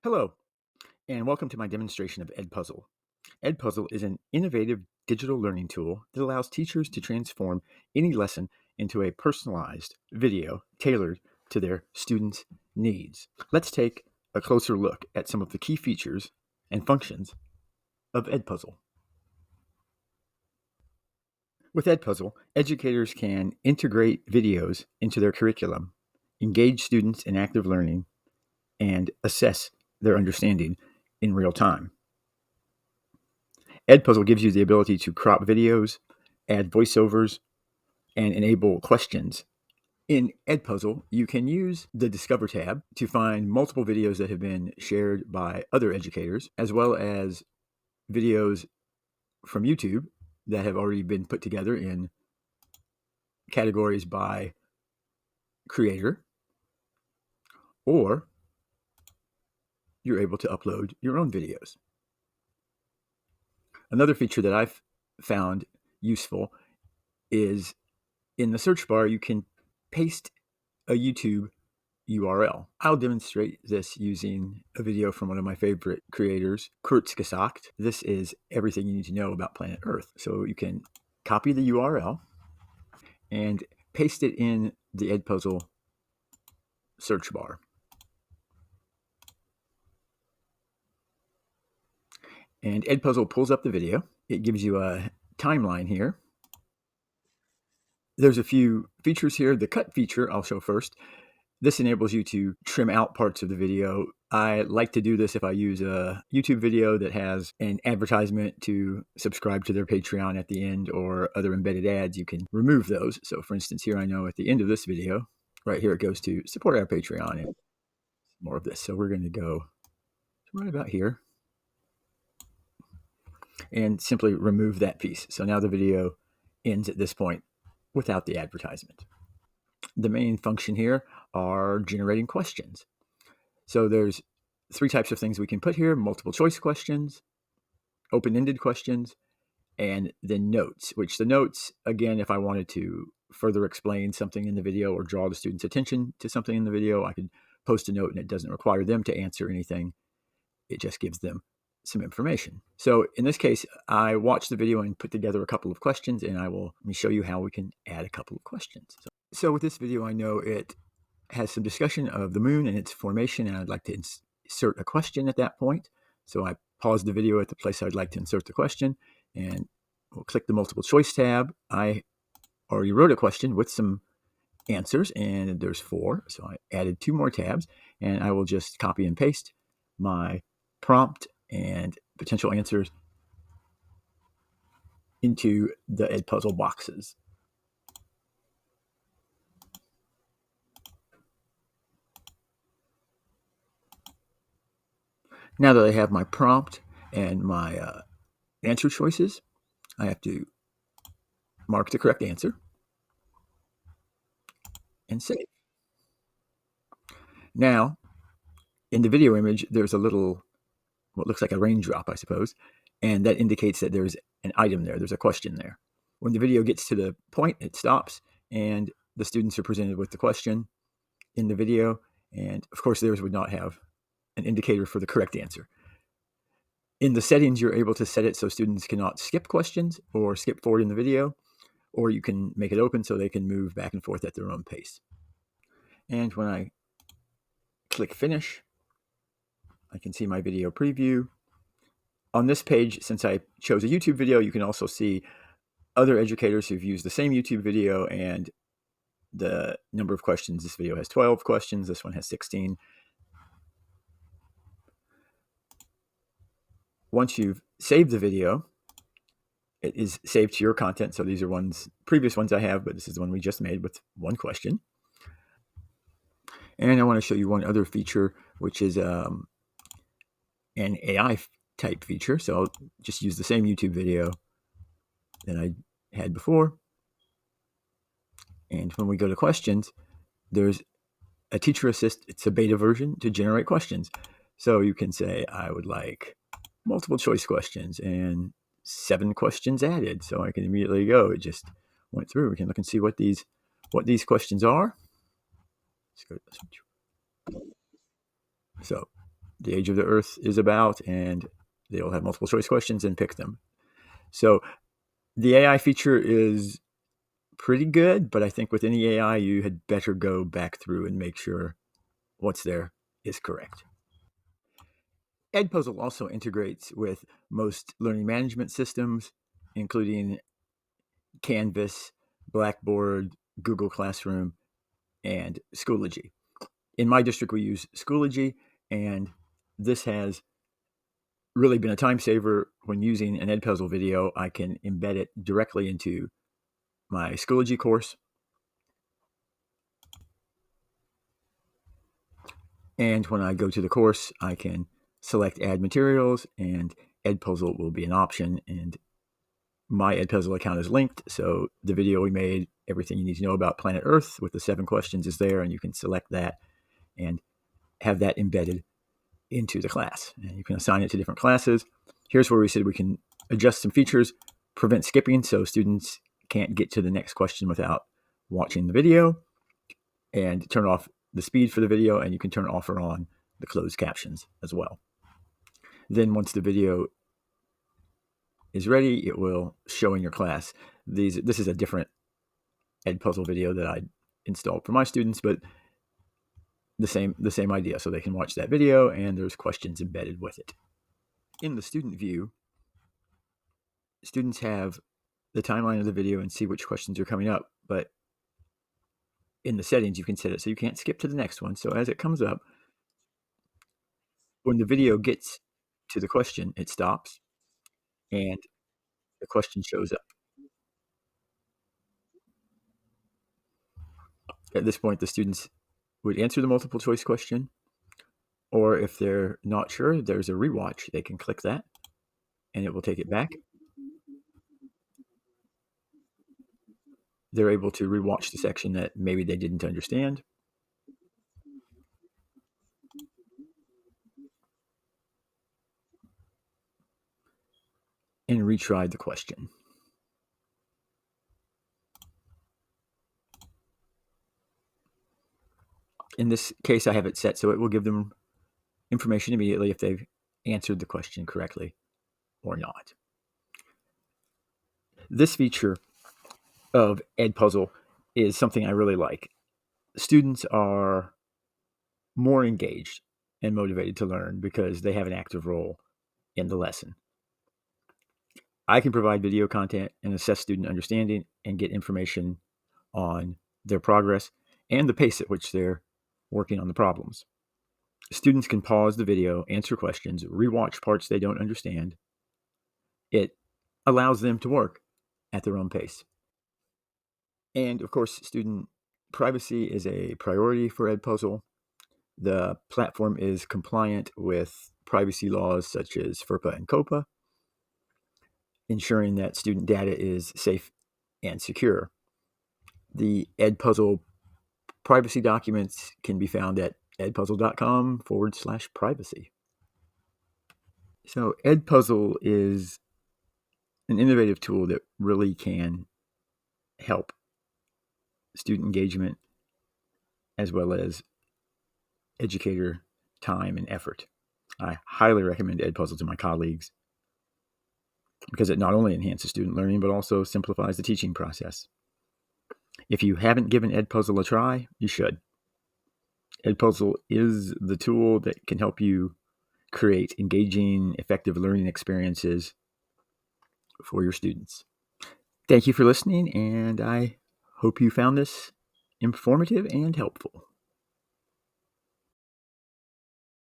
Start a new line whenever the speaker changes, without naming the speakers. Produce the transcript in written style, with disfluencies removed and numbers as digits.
Hello, and welcome to my demonstration of Edpuzzle. Edpuzzle is an innovative digital learning tool that allows teachers to transform any lesson into a personalized video tailored to their students' needs. Let's take a closer look at some of the key features and functions of Edpuzzle. With Edpuzzle, educators can integrate videos into their curriculum, engage students in active learning, and assess their understanding in real time. Edpuzzle gives you the ability to crop videos, add voiceovers, and enable questions. In Edpuzzle, you can use the Discover tab to find multiple videos that have been shared by other educators, as well as videos from YouTube that have already been put together in categories by creator, or you're able to upload your own videos. Another feature that I've found useful is in the search bar, you can paste a YouTube URL. I'll demonstrate this using a video from one of my favorite creators, Kurzgesagt. This is everything you need to know about planet Earth. So you can copy the URL and paste it in the Edpuzzle search bar. And Edpuzzle pulls up the video. It gives you a timeline here. There's a few features here. The cut feature I'll show first. This enables you to trim out parts of the video. I like to do this if I use a YouTube video that has an advertisement to subscribe to their Patreon at the end or other embedded ads. You can remove those. So for instance, here I know at the end of this video, right here it goes to support our Patreon and more of this. So we're going to go right about here and simply remove that piece. So now the video ends at this point without the advertisement. The main function here are generating questions. So there's three types of things we can put here: multiple choice questions, open-ended questions, and then notes, which the notes, again, if I wanted to further explain something in the video or draw the student's attention to something in the video, I could post a note and it doesn't require them to answer anything. It just gives them some information. So in this case, I watched the video and put together a couple of questions, and let me show you how we can add a couple of questions. So with this video, I know it has some discussion of the moon and its formation, and I'd like to insert a question at that point. So I pause the video at the place I'd like to insert the question, and we'll click the multiple choice tab. I already wrote a question with some answers, and there's 4. So I added 2 more tabs, and I will just copy and paste my prompt and potential answers into the Edpuzzle boxes. Now that I have my prompt and my answer choices, I have to mark the correct answer and save. Now, in the video image, there's a little, what looks like a raindrop, I suppose, and that indicates that there's an item there. There's a question there. When the video gets to the point, it stops, and the students are presented with the question in the video, and of course, theirs would not have an indicator for the correct answer. In the settings, you're able to set it so students cannot skip questions or skip forward in the video, or you can make it open so they can move back and forth at their own pace. And when I click finish, I can see my video preview. On this page, since I chose a YouTube video, you can also see other educators who've used the same YouTube video and the number of questions. This video has 12 questions. This one has 16. Once you've saved the video, it is saved to your content. So these are previous ones I have, but this is the one we just made with 1 question. And I want to show you one other feature, which is an AI type feature. So I'll just use the same YouTube video that I had before. And when we go to questions, there's a teacher assist. It's a beta version to generate questions. So you can say, I would like multiple choice questions and 7 questions added. So I can immediately go. It just went through. We can look and see what these questions are. Let's go to this one. So the age of the Earth is about, and they'll have multiple choice questions and pick them. So the AI feature is pretty good, but I think with any AI, you had better go back through and make sure what's there is correct. Edpuzzle also integrates with most learning management systems, including Canvas, Blackboard, Google Classroom, and Schoology. In my district, we use Schoology, and this has really been a time saver. When using an Edpuzzle video, I can embed it directly into my Schoology course. And when I go to the course, I can select add materials, and Edpuzzle will be an option. And my Edpuzzle account is linked, so the video we made, everything you need to know about planet Earth with the 7 questions is there, and you can select that and have that embedded into the class. And you can assign it to different classes. Here's where we said we can adjust some features, prevent skipping, so students can't get to the next question without watching the video, and turn off the speed for the video, and you can turn off or on the closed captions as well. Then once the video is ready, it will show in your class. This is a different Edpuzzle video that I installed for my students, but the same idea. So they can watch that video, and there's questions embedded with it. In the student view, students have the timeline of the video and see which questions are coming up, but in the settings, you can set it so you can't skip to the next one. So as it comes up, when the video gets to the question, it stops, and the question shows up. At this point, the students would answer the multiple choice question, or if they're not sure, there's a rewatch. They can click that, and it will take it back. They're able to rewatch the section that maybe they didn't understand. And retry the question. In this case, I have it set so it will give them information immediately if they've answered the question correctly or not. This feature of Edpuzzle is something I really like. Students are more engaged and motivated to learn because they have an active role in the lesson. I can provide video content and assess student understanding and get information on their progress and the pace at which they're working on the problems. Students can pause the video, answer questions, rewatch parts they don't understand. It allows them to work at their own pace. And of course, student privacy is a priority for Edpuzzle. The platform is compliant with privacy laws such as FERPA and COPA, ensuring that student data is safe and secure. The Edpuzzle privacy documents can be found at edpuzzle.com/privacy. So Edpuzzle is an innovative tool that really can help student engagement as well as educator time and effort. I highly recommend Edpuzzle to my colleagues because it not only enhances student learning, but also simplifies the teaching process. If you haven't given Edpuzzle a try, you should. Edpuzzle is the tool that can help you create engaging, effective learning experiences for your students. Thank you for listening, and I hope you found this informative and helpful.